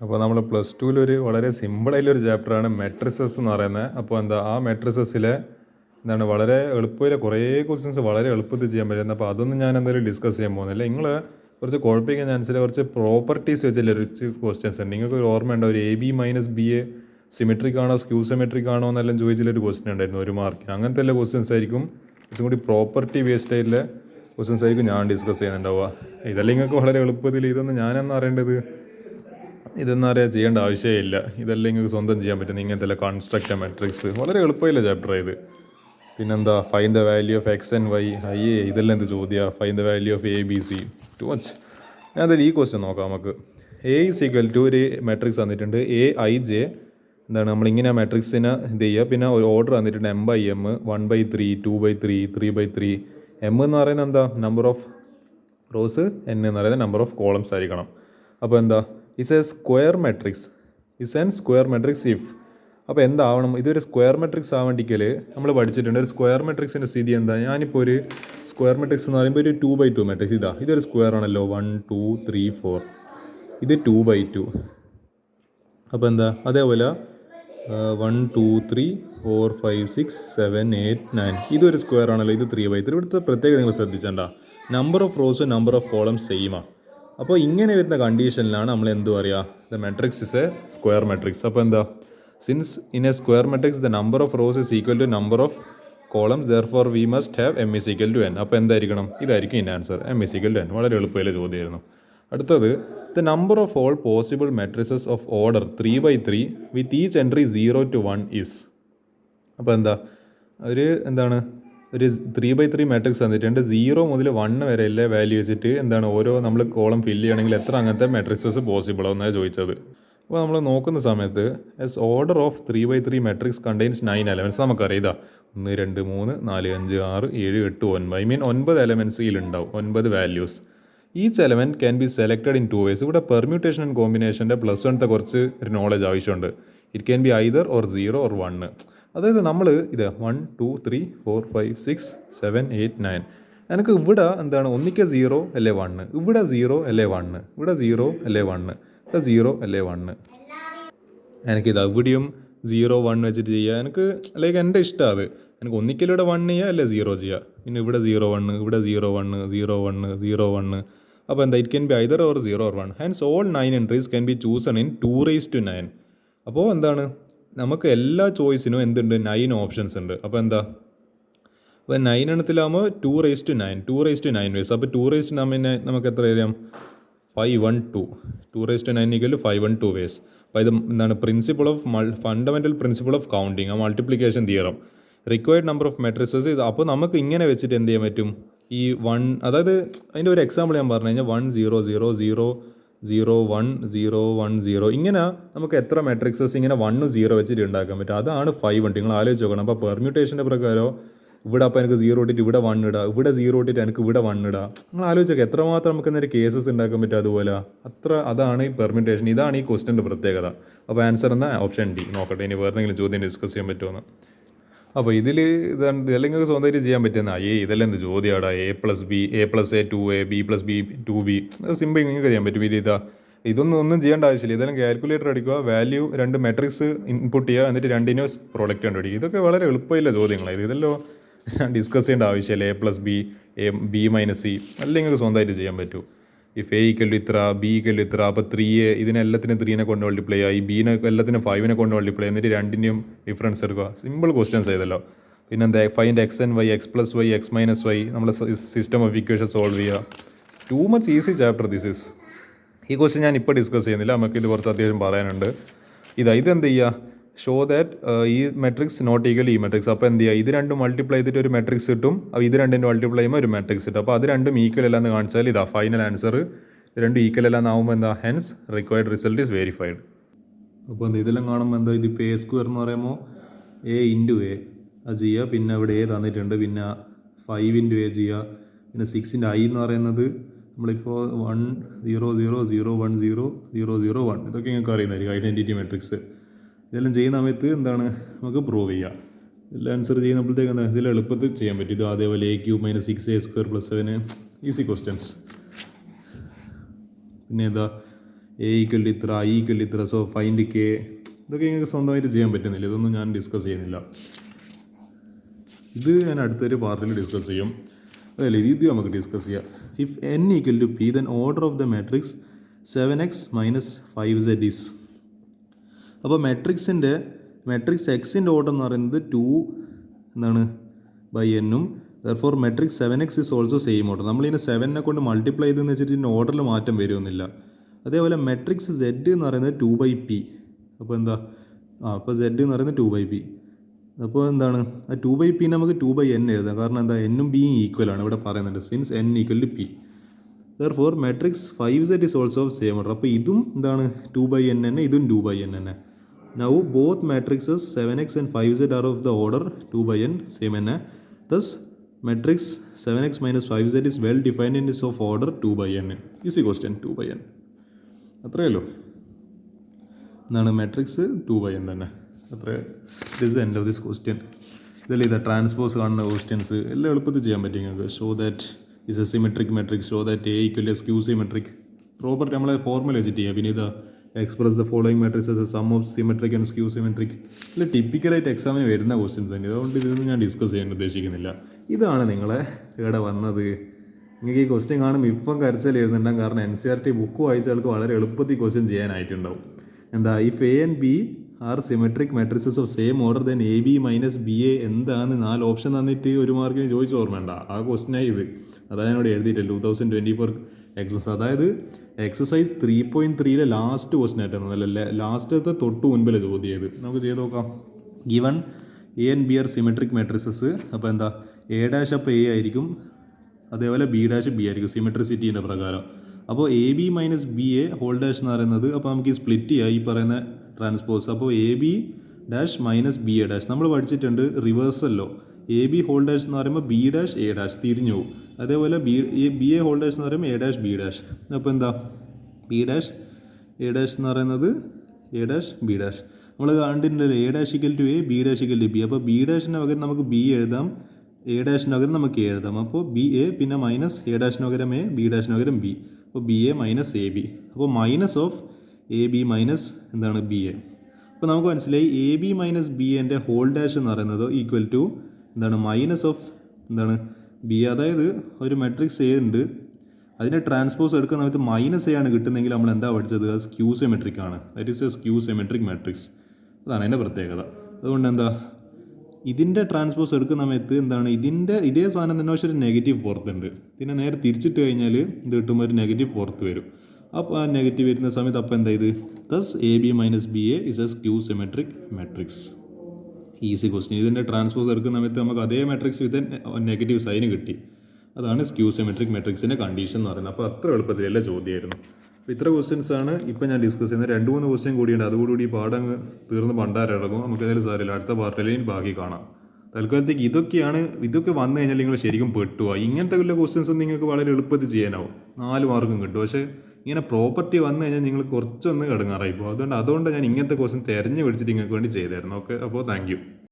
അപ്പോൾ നമ്മൾ പ്ലസ് ടുവിലൊരു വളരെ സിമ്പിളായിട്ടുള്ളൊരു ചാപ്റ്ററാണ് മെട്രിസസ് എന്ന് പറയുന്നത്. അപ്പോൾ എന്താ ആ മെട്രിസസിലെ എന്താണ് വളരെ എളുപ്പത്തിൽ കുറേ ക്വസ്റ്റ്യൻസ് വളരെ എളുപ്പത്തിൽ ചെയ്യാൻ പറ്റുന്നത്. അപ്പോൾ അതൊന്നും ഞാൻ എന്തായാലും ഡിസ്കസ് ചെയ്യാൻ പോകുന്നില്ല. നിങ്ങൾ കുറച്ച് കുഴപ്പിക്കാൻ ചാൻസിൽ കുറച്ച് പ്രോപ്പർട്ടീസ് വെച്ചില്ല കുറച്ച് ക്വസ്റ്റ്യൻസ് ഉണ്ട്. നിങ്ങൾക്ക് ഒരു ഓർമ്മയുണ്ടോ, ഒരു AB-BA സിമെട്രിക് ആണോ സ്ക്യൂ സിമെട്രിക് ആണോ എന്നെല്ലാം ചോദിച്ചിട്ടൊരു ക്വസ്റ്റ്യൻ ഉണ്ടായിരുന്നു 1 മാർക്കിന്. അങ്ങനത്തെ എല്ലാ ക്വസ്റ്റ്യൻസ് ആയിരിക്കും കുറച്ചും കൂടി പ്രോപ്പർട്ടി വേസ്റ്റ് ആയിട്ടുള്ള ക്വസ്റ്റ്യൻസ് ആയിരിക്കും ഞാൻ ഡിസ്കസ് ചെയ്യുന്നുണ്ടാവുക. ഇതെല്ലാം നിങ്ങൾക്ക് വളരെ എളുപ്പത്തിൽ ഇതൊന്നും ഞാനെന്ന് അറിയേണ്ടത്, ഇതൊന്നും അറിയാൻ ചെയ്യേണ്ട ആവശ്യമില്ല. ഇതെല്ലാം നിങ്ങൾക്ക് സ്വന്തം ചെയ്യാൻ പറ്റും. ഇങ്ങനത്തെ കൺസ്ട്രക്റ്റ് മെട്രിക്സ് വളരെ എളുപ്പമില്ല ചാപ്റ്റർ ഇത്. പിന്നെന്താ find the value of x and y. ഇതെല്ലാം എന്ത് ചോദ്യമാണ്. Find the value of ABC too much. ഞാൻ അതിൽ ഈ ക്വസ്റ്റ്യൻ നോക്കാം നമുക്ക്. A= ഒരു മെട്രിക്സ് തന്നിട്ടുണ്ട് AIJ. എന്താണ് നമ്മളിങ്ങനെ മെട്രിക്സിനെ ഇത് ചെയ്യുക. പിന്നെ ഒരു ഓർഡർ തന്നിട്ടുണ്ട് M/M 1/3 2/3 3/3. M എന്ന് പറയുന്നത് എന്താ, നമ്പർ ഓഫ് റോസ്. N എന്ന് പറയുന്നത് നമ്പർ ഓഫ് കോളംസ് ആയിരിക്കണം. അപ്പോൾ എന്താ, it's A square matrix. It's an square matrix if. അപ്പോൾ എന്താവണം, ഇതൊരു സ്ക്വയർ മെട്രിക്സ് ആവേണ്ടിക്കൽ നമ്മൾ പഠിച്ചിട്ടുണ്ട് ഒരു സ്ക്വയർ മെട്രിക്സിൻ്റെ സ്ഥിതി എന്താ. ഞാനിപ്പോൾ ഒരു സ്ക്വയർ മെട്രിക്സ് എന്ന് പറയുമ്പോൾ ഒരു 2/2 മെട്രിക്സ്. ഇതൊരു സ്ക്വയർ ആണല്ലോ. 1 2 3 4. ഇത് 2/2. അപ്പോൾ എന്താ, അതേപോലെ 1 2 3 4 5 6 7 8 9. ഇതൊരു സ്ക്വയർ ആണല്ലോ. ഇത് 3/3. ഇവിടുത്തെ പ്രത്യേകത നിങ്ങൾ ശ്രദ്ധിച്ചണ്ട, നമ്പർ ഓഫ് റോസും നമ്പർ ഓഫ് കോളംസ് സെയിമാണ്. അപ്പോൾ ഇങ്ങനെ വരുന്ന കണ്ടീഷനിലാണ് നമ്മൾ എന്ത് പറയുക, the matrix is a square matrix. അപ്പോൾ എന്താ, since in a square matrix the number of rows is equal to number of columns, therefore we must have M=N. അപ്പോൾ എന്തായിരിക്കണം, ഇതായിരിക്കും ഇൻ ആൻസർ, M=N. വളരെ എളുപ്പമുള്ള ചോദ്യമായിരുന്നു. അടുത്തത്, the number of all possible matrices of order 3/3 with each entry 0 to 1 is. അപ്പോൾ എന്താ, എന്താണ് ഒരു 3/3 മാട്രിക്സ് തന്നിട്ടുണ്ട്. 0 മുതൽ 1 വരെയുള്ള വാല്യൂ വെച്ചിട്ട് എന്താണ് ഓരോ നമ്മൾ കോളം ഫില്ല് ചെയ്യണമെങ്കിൽ എത്ര അങ്ങനത്തെ മെട്രിക്സസ് പോസിബിൾ ആണെന്നാണ് ചോദിച്ചത്. അപ്പോൾ നമ്മൾ നോക്കുന്ന സമയത്ത് S order of 3/3 matrix contains 9 elements. നമുക്കറിയാം, ഇതാ 1 2 3 4 5 6 7 8 9. I mean 9 എലമെൻറ്റ്സ് ഇതിലുണ്ടാവും, 9 values. Each element can be selected in 2 ways. ഇവിടെ പെർമ്യൂട്ടേഷൻ ആൻഡ് കോമ്പിനേഷൻ്റെ +1 കുറച്ച് ഒരു നോളജ് ആവശ്യമുണ്ട്. It can be either or 0 or 1. അതായത് നമ്മൾ ഇത് 1 2 3 4 5 6 7 8 9. എനിക്ക് ഇവിടെ എന്താണ് ഒന്നിക്ക് 0 അല്ലേ 1, ഇവിടെ 0 അല്ലേ 1, ഇവിടെ 0 അല്ലേ 1, ഇവിടെ 0 അല്ലേ 1. എനിക്കിത് ഇവിടെയും 0 1 വെച്ചിട്ട് ചെയ്യുക. എനിക്ക് ലൈക്ക് എൻ്റെ ഇഷ്ടമാണ് അത്. എനിക്ക് ഒന്നിക്കലൂടെ 1 ചെയ്യുക അല്ലേ 0 ചെയ്യുക. പിന്നെ ഇവിടെ 0 1, ഇവിടെ 0 1 0 1 0 1. അപ്പോൾ എന്താ, it can be either or 0 or 1. Hence all 9 entries can be chosen in 2⁻⁹. അപ്പോൾ എന്താണ്, നമുക്ക് എല്ലാ ചോയ്സിനും എന്തുണ്ട്, 9 ഓപ്ഷൻസ് ഉണ്ട്. അപ്പോൾ എന്താ, അപ്പോൾ 9 എണ്ണത്തിലാകുമ്പോൾ 2⁻⁹ 2⁻⁹ വേസ്. അപ്പോൾ 2⁻⁹ നമുക്ക് എത്ര അറിയാം, 512. 2⁻⁹ 512 വേസ്. അപ്പോൾ ഇത് എന്താണ്, principle of fundamental principle of counting, ആ multiplication theorem. Required number of matrices ഇത്. അപ്പോൾ നമുക്ക് ഇങ്ങനെ വെച്ചിട്ട് എന്ത് ചെയ്യാൻ പറ്റും, ഈ 1, അതായത് അതിൻ്റെ ഒരു എക്സാമ്പിൾ ഞാൻ പറഞ്ഞു കഴിഞ്ഞാൽ 1 0 0 0 0 1 0 1 0. ഇങ്ങനെ നമുക്ക് എത്ര മെട്രിക്സസ് ഇങ്ങനെ 1 0 വെച്ചിട്ട് ഉണ്ടാക്കാൻ പറ്റും. അതാണ് 500. നിങ്ങൾ ആലോചിച്ച് നോക്കണം. അപ്പോൾ പെർമ്യൂട്ടേഷൻ്റെ പ്രകാരം ഇവിടെ അപ്പോൾ എനിക്ക് 0 ഇട്ടിട്ട് ഇവിടെ 1 ഇടാം, ഇവിടെ 0 ഇട്ടിട്ട് എനിക്ക് ഇവിടെ 1 ഇടാം. നിങ്ങൾ ആലോചിച്ച് നോക്കുക എത്രമാത്രം നമുക്ക് എന്നൊരു കേസസ് ഉണ്ടാക്കാൻ പറ്റും. അതുപോലെ അതാണ് ഈ പെർമ്യൂട്ടേഷൻ. ഇതാണ് ഈ ക്വസ്റ്റ്യൻ്റെ പ്രത്യേകത. അപ്പോൾ ആൻസർ എന്ന ഓപ്ഷൻ ഡി. നോക്കട്ടെ ഇനി വേറെ എന്തെങ്കിലും ചോദ്യം ഡിസ്കസ് ചെയ്യാൻ പറ്റുമെന്ന്. അപ്പോൾ ഇതെല്ലാം നിങ്ങൾക്ക് സ്വന്തമായിട്ട് ചെയ്യാൻ പറ്റുന്ന ഇതെല്ലാം എന്ത് ചോദ്യമാടാ, A+B A+A 2A B+B 2B. Simple നിങ്ങൾക്ക് ചെയ്യാൻ പറ്റും. ഇതൊന്നും ചെയ്യേണ്ട ആവശ്യമില്ല. ഇതെല്ലാം കാൽക്കുലേറ്റർ അടിക്കുക, വാല്യൂ 2 മെട്രിക്സ് ഇൻപുട്ട് ചെയ്യുക, എന്നിട്ട് 2 പ്രോഡക്റ്റ് കണ്ടുപിടിക്കുക. ഇതൊക്കെ വളരെ എളുപ്പമില്ല ചോദ്യങ്ങളാണ്. ഇതെല്ലാം ഞാൻ ഡിസ്കസ് ചെയ്യേണ്ട ആവശ്യമില്ല. A+B B-C അല്ലെങ്കിൽ നിങ്ങൾക്ക് സ്വന്തമായിട്ട് ചെയ്യാൻ പറ്റും. ഇഫ് A = ഇത്ര B = ഇത്ര, അപ്പോൾ 3A ഇതിനെല്ലാത്തിനും 3നെ കൊണ്ട് മൾട്ടിപ്ലൈ ആയി, ബീനെ എല്ലാത്തിനും 5നെ കൊണ്ട് മൾട്ടിപ്ലൈ, എന്നിട്ട് 2ൻ്റെയും ഡിഫറൻസ് എടുക്കുക. സിമ്പിൾ ക്വസ്റ്റ്യൻസ് ചെയ്തല്ലോ. പിന്നെ എന്താ, find X and Y, X+Y X-Y. നമ്മൾ സിസ്റ്റം ഓഫ് ഇക്വേഷൻ സോൾവ് ചെയ്യുക. Too much easy chapter this is. ഈ ക്വസ്റ്റ്യൻ ഞാൻ ഇപ്പോൾ ഡിസ്കസ് ചെയ്യുന്നില്ല, നമുക്കിത് കുറച്ച് അത്യാവശ്യം പറയാനുണ്ട്. ഇതെന്ത് ചെയ്യുക, ഷോ ദാറ്റ് ഈ മെട്രിക്സ് നോട്ട് ഈക്വൽ ഈ മെട്രിക്സ്. അപ്പോൾ എന്ത് ചെയ്യുക, ഇത് രണ്ടും മൾട്ടിപ്ലൈ ചെയ്തിട്ട് ഒരു മെട്രിക്സ് കിട്ടും. അപ്പോൾ ഇത് രണ്ടിൻ്റെ മൾട്ടിപ്ലൈ ചെയ്യുമ്പോൾ ഒരു മെട്രിക്സ് കിട്ടും. അപ്പോൾ അത് രണ്ടും ഈക്വൽ അല്ലാന്ന് കാണിച്ചാൽ ഇതാ ഫൈനൽ ആൻസർ. ഇത് രണ്ടും ഈക്വൽ അല്ലാന്നാവുമ്പോൾ എന്താ, hence required result is verified. അപ്പോൾ എന്താ, ഇതെല്ലാം കാണുമ്പോൾ എന്താ, ഇതിപ്പോൾ A² എന്ന് പറയുമ്പോൾ A × A അത് ചെയ്യുക. പിന്നെ ഇവിടെ A തന്നിട്ടുണ്ട്, പിന്നെ 5 × A ചെയ്യുക. പിന്നെ 6 I എന്ന് പറയുന്നത് നമ്മളിപ്പോൾ 1 0 0 0 1 0 0 0 1 ഇതൊക്കെ നിങ്ങൾക്ക് അറിയുന്നതായിരിക്കും ഐഡൻറ്റിറ്റി മെട്രിക്സ്. ഇതെല്ലാം ചെയ്യുന്ന സമയത്ത് എന്താണ്, നമുക്ക് പ്രൂവ് ചെയ്യുക. ഇതെല്ലാം ആൻസർ ചെയ്യുന്നപ്പോഴത്തേക്ക് എന്താ, ഇതിൽ എളുപ്പത്തിൽ ചെയ്യാൻ പറ്റും. ഇത് അതേപോലെ A³ - 6A² + 7 ഈസി ക്വസ്റ്റ്യൻസ്. പിന്നെ എന്താ, എ ഈക്വൽ ടു ഇത്ര, ഐ ഈക്വൽ ടു ഇത്ര, സോ ഫൈൻഡ് കെ. ഇതൊക്കെ നിങ്ങൾക്ക് സ്വന്തമായിട്ട് ചെയ്യാൻ പറ്റുന്നില്ല, ഇതൊന്നും ഞാൻ ഡിസ്കസ് ചെയ്യുന്നില്ല. ഇത് ഞാൻ അടുത്തൊരു പാർട്ടിൽ ഡിസ്കസ് ചെയ്യും. അതല്ലേ ഇത് നമുക്ക് ഡിസ്കസ് ചെയ്യാം. If n equal to P, then order of the matrix 7x minus 5z is. അപ്പോൾ മാട്രിക്സ് എക്സിൻ്റെ ഓർഡർ എന്ന് പറയുന്നത് 2 എന്താണ് ബൈ എന്നും, therefore matrix 7x is also same order. നമ്മളിതിനെ 7നെ കൊണ്ട് മൾട്ടിപ്ലൈ ചെയ്തെന്ന് വെച്ചിട്ട് ഇതിൻ്റെ ഓർഡറിൽ മാറ്റം വരുമൊന്നുമില്ല. അതേപോലെ മെട്രിക്സ് z എന്ന് പറയുന്നത് 2/p. അപ്പോൾ എന്താ അപ്പോൾ z എന്ന് പറയുന്നത് 2/p. അപ്പോൾ എന്താണ് ആ 2/p നമുക്ക് 2/n എഴുതാം. കാരണം എന്താ എന്നും ബിയും ഈക്വൽ ആണ് ഇവിടെ പറയുന്നുണ്ട്, since n equal to p. Therefore matrix 5z is also of same order. അപ്പോൾ ഇതും എന്താണ് 2/n തന്നെ, ഇതും 2/n തന്നെ. Now both matrices 7x and 5z are of the order 2/n same തന്നെ. Thus matrix 7x minus 5z is well defined in is of order 2/n. Easy question, 2/n അത്രയേ ഉള്ളൂ. എന്താണ് മാട്രിക്സ് 2/n തന്നെ, അത്രേ. This the end of this question. ഇതിൽ ഇത് transpose കാണുന്ന questions എല്ലാം എളുപ്പത്തിൽ ചെയ്യാൻ പറ്റും നിങ്ങൾക്ക്. Show that is a symmetric matrix, show that A equal is skew symmetric. Property നമ്മളെ ഫോർമുല വെച്ചിട്ട് ചെയ്യാം. പിന്നെ ഇത് express the following matrices sum of symmetric and skew symmetric. ഇതിൽ ടിപ്പിക്കലായിട്ട് എക്സാമിന് വരുന്ന ക്വസ്റ്റ്യൻസ് ഉണ്ട്. അതുകൊണ്ട് ഇതൊന്നും ഞാൻ ഡിസ്കസ് ചെയ്യാൻ ഉദ്ദേശിക്കുന്നില്ല. ഇതാണ് നിങ്ങളെ ഇവിടെ വന്നത്. നിങ്ങൾക്ക് ഈ ക്വസ്റ്റ്യൻ കാണുമ്പോൾ ഇപ്പം കരച്ചിൽ എഴുതുന്നുണ്ടാകും. കാരണം NCERT ബുക്ക് വായിച്ച ആൾക്ക് വളരെ എളുപ്പത്തിൽ ക്വസ്റ്റ്യൻ ചെയ്യാനായിട്ടുണ്ടാവും. എന്താ if A and B are symmetric matrices of same order then A B minus B A എന്താണ് 4 ഓപ്ഷൻ തന്നിട്ട് 1 മാർക്കിന് ചോദിച്ച് ഓർമ്മേണ്ട. ആ ക്വസ്റ്റ്യനായി ഇത്. അതാണ് എന്നോട് എഴുതിയിട്ടില്ല 2024 എക്സസൈസ്. അതായത് എക്സസൈസ് 3.3 ലാസ്റ്റ് ക്വസ്റ്റ്യൻ ആയിട്ടാണ്, അല്ല ലാസ്റ്റത്തെ തൊട്ട് മുൻപിലെ ചോദ്യം ചെയ്ത്. നമുക്ക് ചെയ്ത് നോക്കാം. Given A and B are symmetric matrices. അപ്പോൾ എന്താ എ ഡാഷ് അപ്പോൾ എ ആയിരിക്കും, അതേപോലെ ബി ഡാഷ് ബി ആയിരിക്കും സിമെട്രിസിറ്റീൻ്റെ പ്രകാരം. അപ്പോൾ A B minus B A whole dash എന്ന് പറയുന്നത്, അപ്പോൾ നമുക്ക് ഈ സ്പ്ലിറ്റ് ചെയ്യാം ഈ പറയുന്ന ട്രാൻസ്പോസ്. അപ്പോൾ A B dash minus B A dash നമ്മൾ പഠിച്ചിട്ടുണ്ട് റിവേഴ്സല്ലോ. എ ബി ഹോൾ ഡാഷ് എന്ന് പറയുമ്പോൾ ബി ഡാഷ് എ ഡാഷ് തിരിഞ്ഞു പോകും. അതേപോലെ ബി എ ഹോൾ ഡാഷ് എന്ന് പറയുമ്പോൾ എ ഡാഷ് ബി ഡാഷ്. അപ്പോൾ എന്താ ബി ഡാഷ് എ ഡാഷ് എന്ന് പറയുന്നത് എ ഡാഷ് ബി ഡാഷ്. നമ്മൾ കണ്ടിട്ടുണ്ടല്ലോ A dash equal to A, B dash equal to B. അപ്പോൾ ബി ഡാഷിന് പകരം നമുക്ക് ബി എഴുതാം, എ ഡാഷിന് പകരം നമുക്ക് എ എഴുതാം. അപ്പോൾ ബി എ പിന്നെ മൈനസ് എ ഡാഷിന് പകരം എ, ബി ഡാഷിന് പകരം ബി. അപ്പോൾ B A minus A B. അപ്പോൾ minus of A B minus എന്താണ് ബി എ. അപ്പോൾ നമുക്ക് മനസ്സിലായി എ ബി മൈനസ് ബി എൻ്റെ ഹോൾ ഡാഷ് എന്ന് പറയുന്നത് ഈക്വൽ ടു എന്താണ് മൈനസ് ഓഫ് എന്താണ് ബി. അതായത് ഒരു മെട്രിക്സ് എ ഉണ്ട്, അതിൻ്റെ ട്രാൻസ്പോസ് എടുക്കുന്ന സമയത്ത് മൈനസ് എ ആണ് കിട്ടുന്നതെങ്കിൽ നമ്മൾ എന്താ പഠിച്ചത്, അത് സ്ക്യൂ സിമെട്രിക് ആണ്. That is A skew symmetric matrix. അതാണ് അതിൻ്റെ പ്രത്യേകത. അതുകൊണ്ട് എന്താ ഇതിൻ്റെ ട്രാൻസ്പോസ് എടുക്കുന്ന സമയത്ത് എന്താണ് ഇതേ സാധനം തന്നെ പക്ഷേ ഒരു നെഗറ്റീവ് പുറത്തുണ്ട്. ഇതിനെ നേരെ തിരിച്ചിട്ട് കഴിഞ്ഞാൽ ഇത് കിട്ടുമ്പോൾ ഒരു നെഗറ്റീവ് പുറത്ത് വരും. അപ്പോൾ ആ നെഗറ്റീവ് വരുന്ന സമയത്ത് അപ്പോൾ എന്താ ഇത് thus A B minus B A is a skew symmetric matrix. Easy question. ഇതിൻ്റെ ട്രാൻസ്പോസ് എടുക്കുന്ന സമയത്ത് നമുക്ക് അതേ മാട്രിക്സ് വിത്ത് നെഗറ്റീവ് സൈന് കിട്ടി. അതാണ് സ്ക്യൂ സിമെട്രിക് മാട്രിക്സിൻ്റെ കണ്ടീഷൻ എന്ന് പറയുന്നത്. അപ്പോൾ അത്ര എളുപ്പത്തിലല്ല ചോദ്യമായിരുന്നു. അപ്പോൾ ഇത്ര ക്വസ്റ്റ്യൻസ് ആണ് ഇപ്പോൾ ഞാൻ ഡിസ്കസ് ചെയ്യുന്നത്. 2-3 ക്വസ്റ്റ്യൻ കൂടിയുണ്ട്, അതുകൂടി ഈ പാഠം തീർന്ന് പണ്ടാരടങ്ങും. നമുക്ക് ഏതായാലും സാരമില്ല, അടുത്ത പാർട്ടിലേയും ബാക്കി കാണാം. തൽക്കാലത്തേക്ക് ഇതൊക്കെ വന്നു കഴിഞ്ഞാൽ നിങ്ങൾ ശരിക്കും പെട്ടുക. ഇങ്ങനത്തെ വല്ല ക്വസ്റ്റ്യൻസും നിങ്ങൾക്ക് വളരെ എളുപ്പത്തിൽ ചെയ്യാനാവും, 4 മാർക്കും കിട്ടും. പക്ഷേ ഇങ്ങനെ പ്രോപ്പർട്ടി വന്നു കഴിഞ്ഞാൽ നിങ്ങൾ കുറച്ചൊന്ന് കടങ്ങാറായി പോകും. അതുകൊണ്ട് ഞാൻ ഇങ്ങനത്തെ ക്വസ്റ്റ്യൻ തിരഞ്ഞു പിടിച്ചിട്ട് നിങ്ങൾക്ക് വേണ്ടി ചെയ്തായിരുന്നു. ഓക്കെ, അപ്പോൾ താങ്ക് യു.